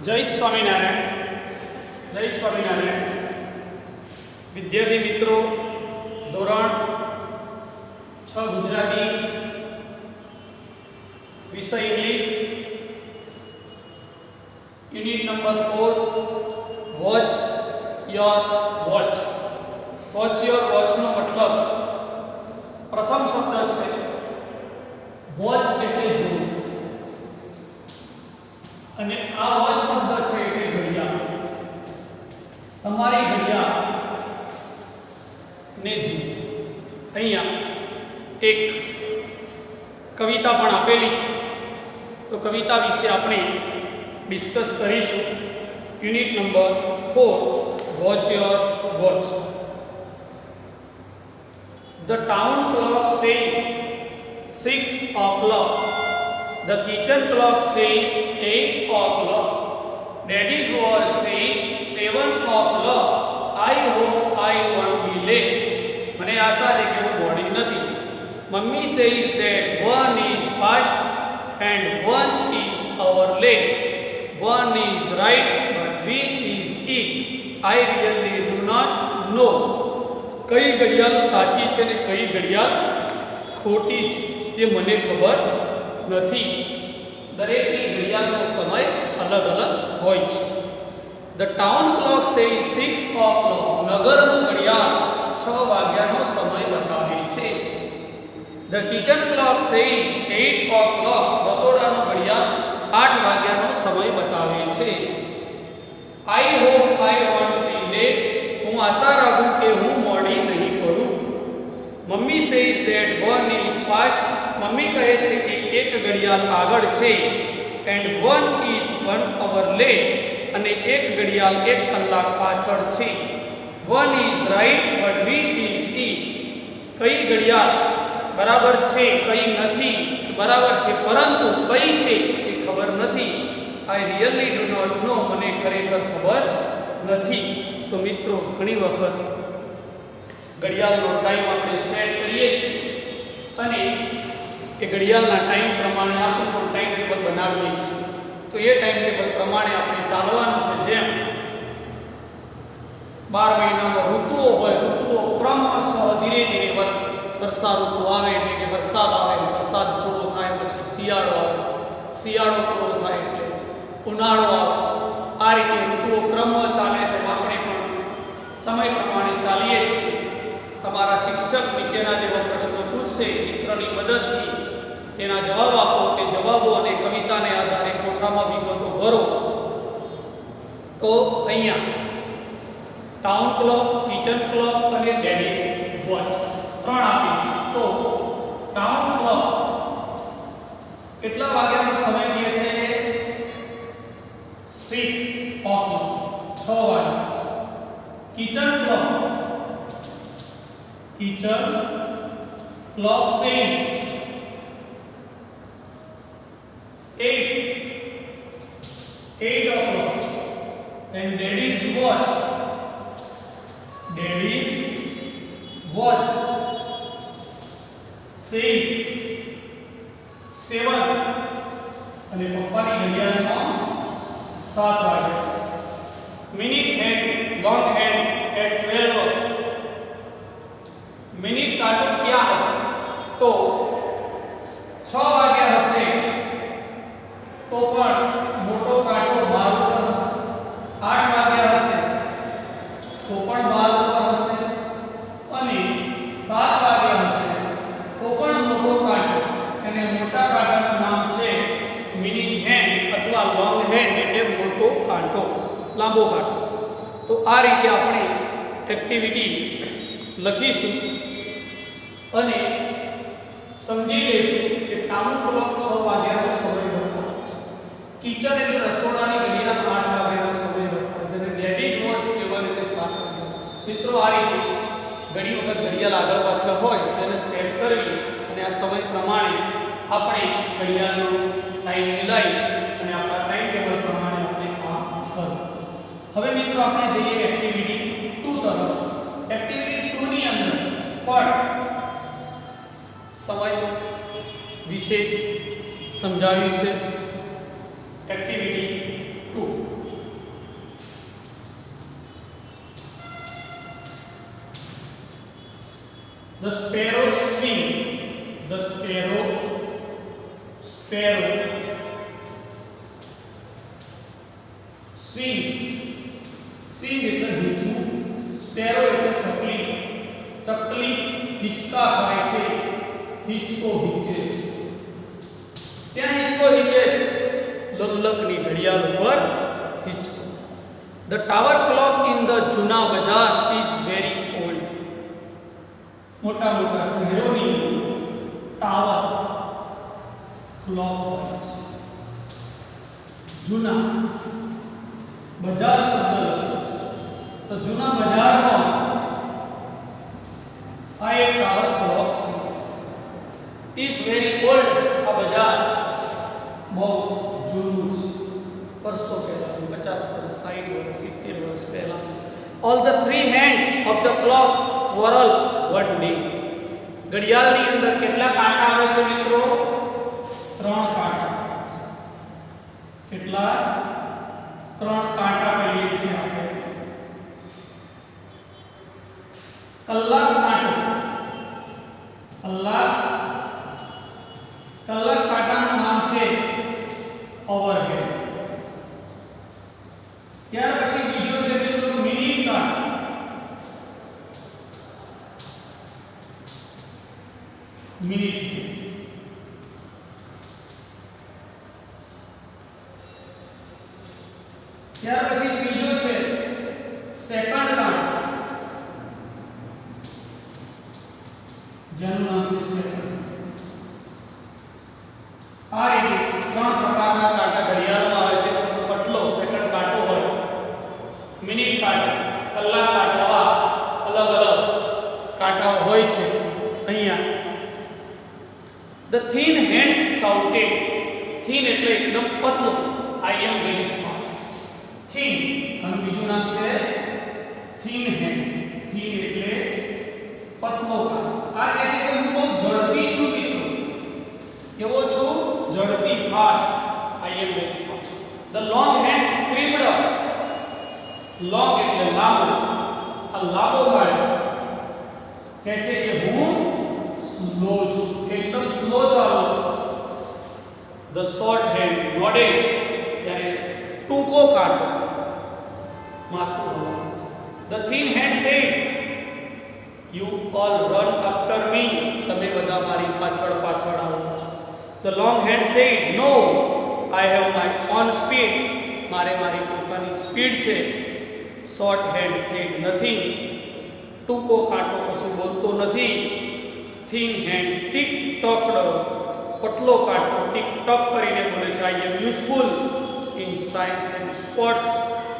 જય સ્વામિનારાયણ. જય સ્વામિનારાયણ. વિદ્યાર્થી મિત્રો, ધોરણ 6 ગુજરાતી, વિષય English, unit number 4, watch your watch. Watch your વોચનો મતલબ પ્રથમ શબ્દ છે વોચ એટલે જોવું, અને આ વોચ શબ્દ છે એટલે ઘડિયાળ. તમારી ઘડિયાળ ને જુઓ. અહીંયા એક કવિતા પણ આપેલી છે, તો કવિતા વિશે આપણે ડિસ્કસ કરીશું. Unit number 4, watch your watch. The town clock says 6 o'clock. The kitchen clock says 8 o'clock. Daddy's watch says 7 o'clock. I hope I won't be late. મને આશા છે કે હું મોડી નથી. Mummy says that 1 is past and 1 is our late. 1 is right, but which is it? I really do not know. કઈ ઘડિયાળ સાચી છે ને કઈ ઘડિયાળ ખોટી છે એ મને ખબર નથી. દરેકની ઘડિયાળનો સમય અલગ અલગ હોય છે. The town clock says 6 o'clock. નગરનું ઘડિયાળ 6 વાગ્યાનો સમય બતાવે છે. The kitchen clock says 8 o'clock. રસોડાનું ઘડિયાળ 8 વાગ્યાનો સમય બતાવે છે. I hope I won't be late. હું આશા રાખું કે હું મોડી નહીં પડું. Mummy says that 1 is past. Mummy કહે છે કે એક ઘડિયાળ આગળ છે. And 1 is 1 hour late. અને એક ઘડિયાળ 1 કલાક પાછળ છે. 1 is right but which is it. કઈ ઘડિયાળ બરાબર છે, કઈ નથી બરાબર છે, પરંતુ કઈ છે એ ખબર નથી. I really do not know. મને ખરેખર ખબર નથી. તો મિત્રો, ઘણી વખત ઘડિયાળનો ટાઈમ આપણે સેટ કરીએ છીએ અને એ ઘડિયાળના ટાઈમ પ્રમાણે આપણે પણ ટાઈમ ટેબલ બનાવીએ છીએ. તો એ ટાઈમ ટેબલ પ્રમાણે આપણે ચાલવાનું છે. જેમ 12 મહિનામાં ઋતુઓ હોય, ઋતુઓ ક્રમશઃ ધીરે ધીરે વર્ષા ઋતુ આવે એટલે કે વરસાદ આવે, વરસાદ પૂરો થાય પછી શિયાળો આવે, શિયાળો પૂરો થાય એટલે ઉનાળો આવે. આ રીતે ઋતુઓ ક્રમમાં ચાલે છે. આપણે પણ સમય પ્રમાણે ચાલીએ છીએ. તમારા શિક્ષક નીચેના જેવા પ્રશ્નો પૂછશે, ચિત્રની મદદથી તેના જવાબ આપો. તે જવાબો અને કવિતાને આધારે કોઠામાં વિગતો ભરો. તો અહીંયા ટાઉન ક્લોક, કિચન ક્લોક અને ડેડીઝ વોચ 3 આપી છે. તો ટાઉન ક્લોક કેટલા વાગ્યાનો સમય કહે છે? 6 o'clock, 6 વાગ્યા. Kitchen clock, kitchen clock same 8 o'clock. and daddy's watch says 7. અને પપ્પાની ઘડિયાળમાં 7 વાગ્યા છે. Minute hand, long hand at 12. Minute કાંટો ક્યાં હશે? તો 6 વાગ્યા હશે તો પણ મોટો કાંટો 12 ઉપર હશે. 8 વાગ્યા હશે તો પણ 12 ઉપર હશે. અને 7 વાગ્યા હશે તો પણ મોટો કાંટો, અને મોટા કાંટાનું નામ છે મિનિટ હેન્ડ અથવા લોંગ હેન્ડ, એટલે મોટો કાંટો, લાંબો કાંટો. તો આ રીતે આપણે એક્ટિવિટી લખીશું અને સમજી લઈશું કે ટાઉન ક્લોક 6 વાગ્યાનો સમય બતાવે છે. કિચન એટલે રસોડાની ઘડિયાળ 8 વાગ્યાનો સમય બતાવે છે. અને ડેડીઝ વોચ 7 એટલે 7 વાગ્યા. મિત્રો, આ રીતે ઘણી વખત ઘડિયાળ આગળ પાછળ હોય તેને સેટ કરવી અને આ સમય પ્રમાણે આપણે ઘડિયાળનો ટાઈમ મિલાવી અને આપણા ટાઈમ ટેબલ પ્રમાણે આપણે કામ કરવું. હવે મિત્રો, આપણે જઈએ એક્ટિવિટી 2 તરફ. એક્ટિવિટી 2 ની અંદર પણ સમય વિશે જ સમજાવ્યું છે. Activity 2 The sparrow swing. The sparrow swing. swing એટલે હિંચવું, sparrow એટલે ચકલી. ચકલી હિંચકા ખાય છે, હિંચકો હિંચે છે. ક્યાં હિંચકો હિંચે છે? લગલગની ઘડિયાળ ઉપર હિંચકો. The tower clock in the જૂના બજાર is very old. મોટા મોટા શહેરોની ટાવર ક્લોક હોય છે. જૂના બજાર શબ્દ લખેલો છે. તો જૂના બજારમાં આ એક ટાવર ક્લોક છે. is very old. આ બજાર બહુ જૂનું છે. વર્ષો પહેલા, 50 વર્ષ, 60 વર્ષ, 70 વર્ષ પહેલા. All the three hands of the clock quarrel one day. ઘડિયાળની અંદર કેટલા કાંટા આવે છે મિત્રો? 3 કાંટા. કેટલા? 3 કાંટા કહીએ છીએ આપણે. કલાક કાંટો. કલાક કાંટાનું નામ છે ઓવરહેડ. ત્યાર પછી બીજો છે મિત્રો મિનિટ કાંટો. મિનિટ. ત્યાર પછી ત્રીજો છે સેકન્ડ કાંટો. જેનું નામ છે સેકન્ડ. આ રીતે 3 પ્રકારના કાંટા ઘડિયાળમાં આવે છે. પટલો સેકન્ડ કાંટો હોય, મિનિટ કાંટો, કલાક કાંટો, અલગ અલગ કાંટાઓ હોય છે. અહીંયા The thin hand shouted. Thin એટલે એકદમ પતલો. I am very fast. Thin અને બીજું નામ છે thin hand. Thin એટલે પતલો કાંટો. આ કહે છે કે હું બહુ ઝડપી છું મિત્રો. કેવો છું? ઝડપી, fast. I am very fast. The long hand screamed up. Long એટલે લાંબો. આ લાંબો કાંટો કહે છે કે હું સ્લો છું, એકદમ સ્લો ચાલું છું. The short hand nodded. ત્યારે ટૂંકો કાંટો માથું હલાવે છે. The thin hand said, you all run after me. તમે બધા મારી પાછળ પાછળ આવો છો. The long hand said, no, I have my own speed. મારે મારી પોતાની સ્પીડ છે. Short hand said nothing. ટૂંકો કાંટો કશું બોલતો નથી. Thin hand tick-tocked. પતલો કાંટો ટિક-ટોક કરીને બોલે છે, I am useful in science and sports.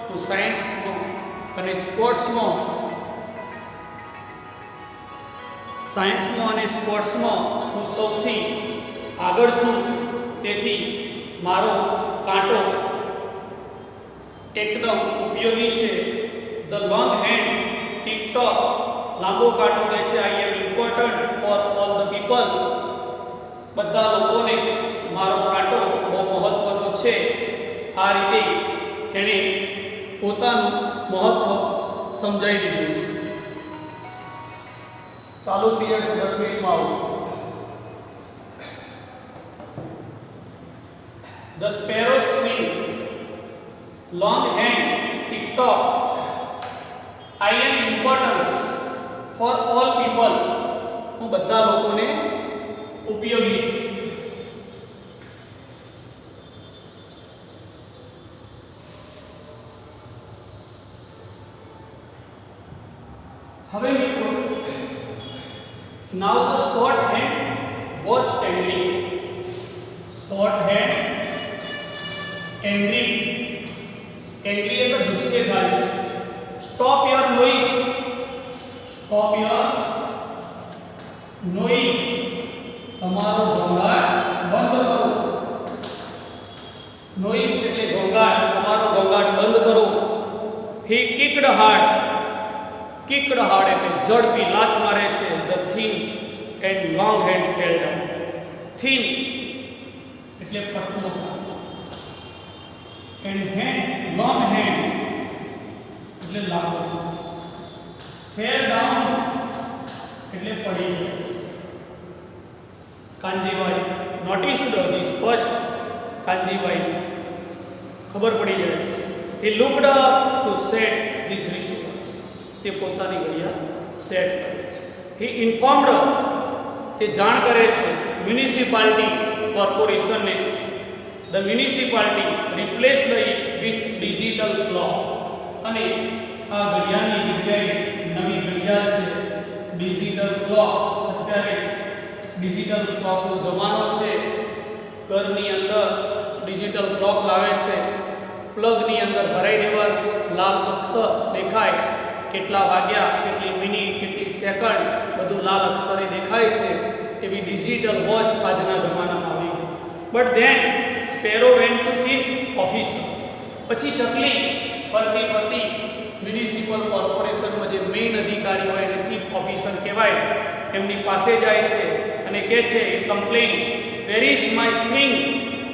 હું સાયન્સમાં અને સ્પોર્ટ્સમાં હું સૌથી આગળ છું. તેથી મારો કાંટો એકદમ ઉપયોગી છે. The long hand tick-tock. લાંબો કાંટો કહે છે, I am important for all the people. બધા લોકોને મારો કાંટો બહુ મહત્વનો છે. આ રીતે એણે પોતાનું મહત્વ સમજાવી દીધું છે. ચાલુ પીરિયડ 10 મિનિટમાં આવું. The sparrow swing. Long hand tick-tock. I am importance for all people. હું બધા લોકોને ઉપયોગી છું. હવે મિત્રો now the short hand was angry. Short hand angry. Angry એટલે ગુસ્સે થાય છે. Stop your noise. Stop your noise. તમારો ઘોંઘાટ બંધ કરો. noise એટલે ઘોંઘાટ. તમારો ઘોંઘાટ બંધ કરો. He kicked hard. Kicked hard એટલે ઝડપી લાત મારે છે. The thin and long hand fell down. Thin એટલે પતલો and hand long hand એટલે લાંબો. Fell down એટલે પડી જાય છે. Kanjibhai noticed this first. કાનજીભાઈને ખબર પડી જાય છે. he looked up to set his wristwatch. તે પોતાની ઘડિયાળ સેટ કરે છે. he informed, તે જાણ કરે છે municipality કોર્પોરેશનને. the municipality replaced it with digital clock. અને આ ઘડિયાળની જગ્યાએ નવી ઘડિયાળ છે ડિજિટલ ક્લોક. અત્યારે ડિજિટલ ક્લોકનો જમાનો છે. ઘરની અંદર ડિજિટલ ક્લોક લાવે છે. પ્લગની અંદર ભરાઈ દેવાનું, લાલ અક્ષર દેખાય, કેટલા વાગ્યા, કેટલી મિનિટ, કેટલી સેકન્ડ, બધું લાલ અક્ષરે દેખાય છે. એવી ડિજિટલ વોચ આજના જમાનામાં આવી ગઈ છે. But than sparrow went to chief officer. પછી ચકલી ફરતી ફરતી મ્યુનિસિપલ કોર્પોરેશનમાં જે મેઇન અધિકારી હોય એને ચીફ ઓફિસર કહેવાય, એમની પાસે જાય છે અને કહે છે complain, where is my swing?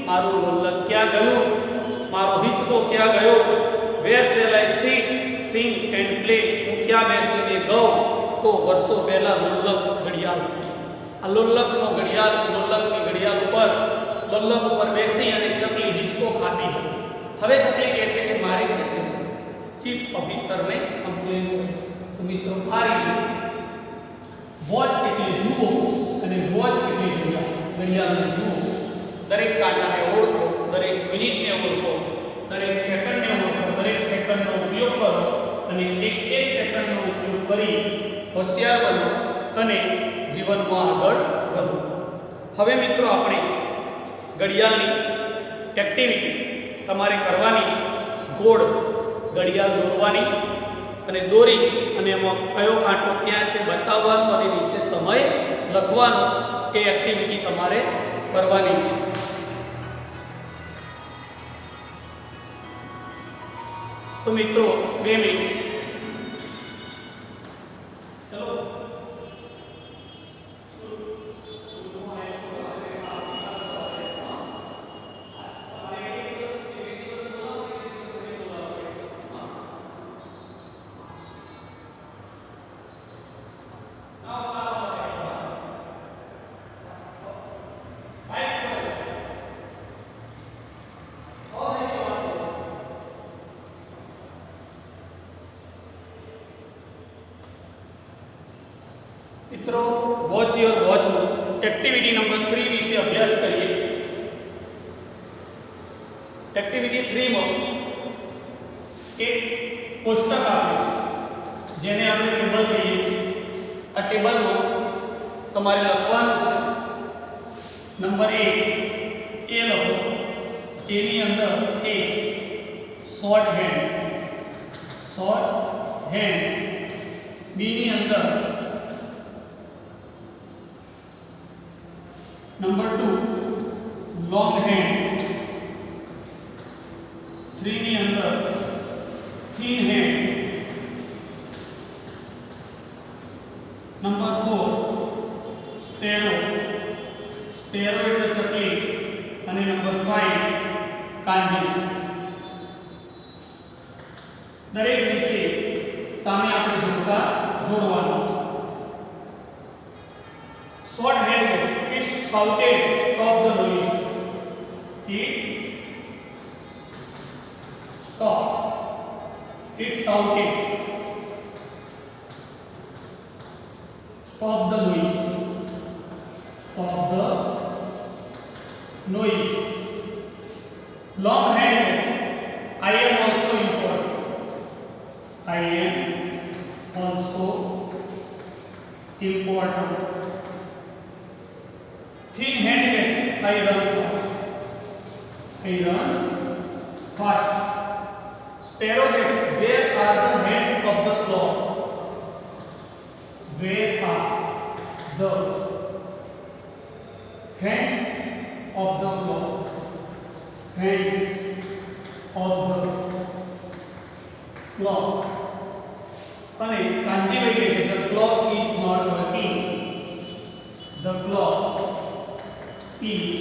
મારું લોલક ક્યાં ગયું? મારો હિંચકો ક્યાં ગયો? Where shall I sit, sing and play? હું ક્યાં બેસીને ગાઉં? તો વર્ષો પહેલાં લોલક ઘડિયાળ હતી. આ લોલકની ઘડિયાળ ઉપર લોલક ઉપર બેસી અને ચકલી હિંચકો ખાતી હતી. હવે ચકલી કહે છે કે મારે ક્યાં જવું? ચીફ ઓફિસરને કમ્પ્લેન કરે છે. તો મિત્રો આ રીતે વોચ એટલે જુઓ અને વોચ એટલે ઘડિયાળને જુઓ. દરેક કાંટાને ઓળખો, દરેક મિનિટને ઓળખો, દરેક સેકન્ડને ઓળખો, દરેક સેકન્ડનો ઉપયોગ કરો અને એક સેકન્ડનો ઉપયોગ કરી હોશિયાર બનો અને જીવનમાં આગળ વધો. હવે મિત્રો આપણે ઘડિયાળની એક્ટિવિટી તમારે કરવાની છે. ગોળ ઘડિયાળ દોરવાની અને દોરી અને એમાં કયો કાંટો ક્યાં છે બતાવવાનો અને નીચે સમય લખવાનો. એ એક્ટિવિટી તમારે કરવાની છે. તો મિત્રો 2 મિનિટ ચલો. મિત્રો વોચ યોર વોચમાં એક્ટિવિટી નંબર 3 વિશે અભ્યાસ કરીએ. એક્ટિવિટી 3 માં એક કોષ્ટક આપેલું છે જેને આપણે ટેબલ કહીએ છીએ. આ ટેબલમાં તમારે લખવાનું છે નંબર 1 એ લખો. એની અંદર એ શોર્ટ હેન્ડ. બી ની અંદર નંબર 2 લોંગ હેન્ડ. 3 ની અંદર થિન હેન્ડ. નંબર 4 સ્પેરો એટલે ચકલી. અને નંબર 5 કાંજી. દરેક વિશે સામે આપણે જોડવાનું છે. Short hand it shouted, stop the noise. It shouted, stop the noise. Long hand, I am also important. Thin hand gets, I run fast. Sparrow gets, where are the hands of the clock? Where are the hands of the clock? Hands of the clock. અને કાંજીભાઈ કહે છે the clock is not working. The clock is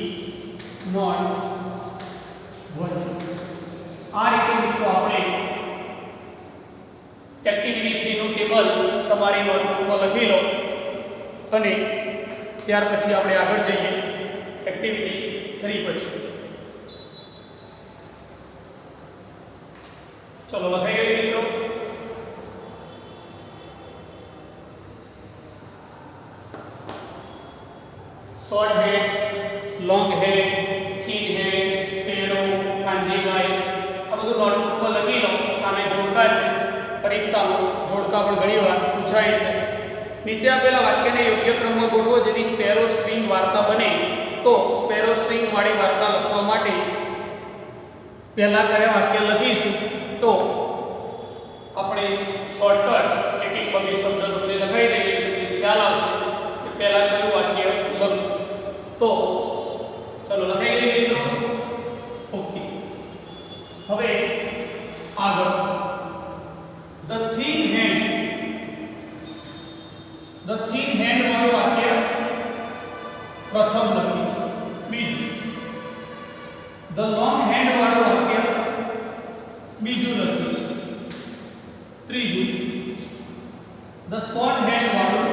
not working. આ રીતે મિત્રો આપણે activity 3 નું table તમારી નોટબુકમાં લખી લો અને ત્યાર પછી આપણે આગળ જઈએ એક્ટિવિટી 3 પછી. ચલો લખાઈ ગઈ મિત્રો. શોર્ટ હેડ, લોંગ હેડ, થીન હેડ, સ્પેરો, કાંજીભાઈ આ બધું નોટબુકમાં લખી લો. સામે જોડકા છે, પરીક્ષામાં જોડકા પણ ઘણીવાર પૂછાય છે. નીચે આપેલા વાક્યને યોગ્ય ક્રમમાં ગોઠવો જેથી સ્પેરો સ્ટ્રિંગ વાર્તા બને. તો સ્પેરો સ્ટ્રિંગ વાળી વાર્તા લખવા માટે પહેલા કયા વાક્ય લખીશું? તો આપણે શોર્ટકટ એક એક પગે શબ્દ તમને લખાઈ દઈએ એટલે ખ્યાલ આવશે કે પહેલા કયું વાક્ય લખવું. તો ચલો લખાઈ દઈએ મિત્રો. ઓકે, હવે આગળ ધ થિન હેન્ડ વાળું વાક્ય પ્રથમ લખીશું. બીજું ધ લોંગ હેન્ડ વાળું વાક્ય બીજું લખીશું. ત્રીજું ધ શોર્ટ હેન્ડ વાળું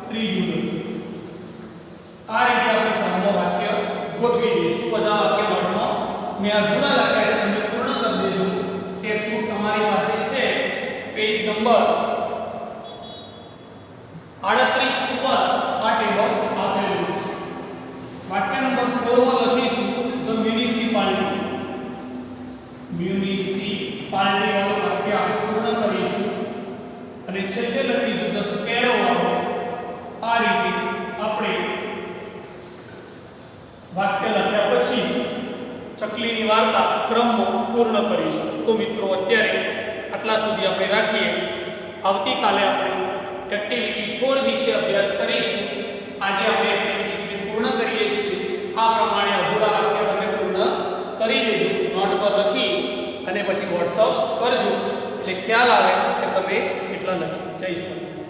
ત્રીજું લખીશું. આ રીતે આપણે ક્રમમાં વાક્ય ગોઠવી દઈશું. બધા વાક્ય નોટમાં મેં અધૂરા લખ્યા છે, તમે પૂર્ણ કરી દેજો. ટેક્સ્ટબુક તમારી પાસે છે, પેજ નંબર 38 ઉપર આ ટેબલ આપેલું છે. વાક્ય નંબર 4 માં લખીશું ધ મ્યુનિસિપાલિટી વાળું વાક્ય આપણે પૂર્ણ કરીશું. અને છેલ્લે લખીશું ધ સ્પેરો વાળું. આ રીતે આપણે વાક્ય લખ્યા પછી ચકલીની વાર્તા ક્રમમાં પૂર્ણ કરીશું. તો મિત્રો અત્યારે આટલા સુધી આપણે રાખીએ. આવતીકાલે આપણે એક્ટિવિટી 4 વિશે અભ્યાસ કરીશું. આજે આપણે એક્ટિવિટી 3 પૂર્ણ કરીએ છીએ. આ પ્રમાણે અધૂરા વાક્ય તમે પૂર્ણ કરી દેજો. નોટમાં લખી અને પછી WhatsApp કરજો એટલે ખ્યાલ આવે કે તમે કેટલા લખ્યું. જય શ્રી કૃષ્ણ.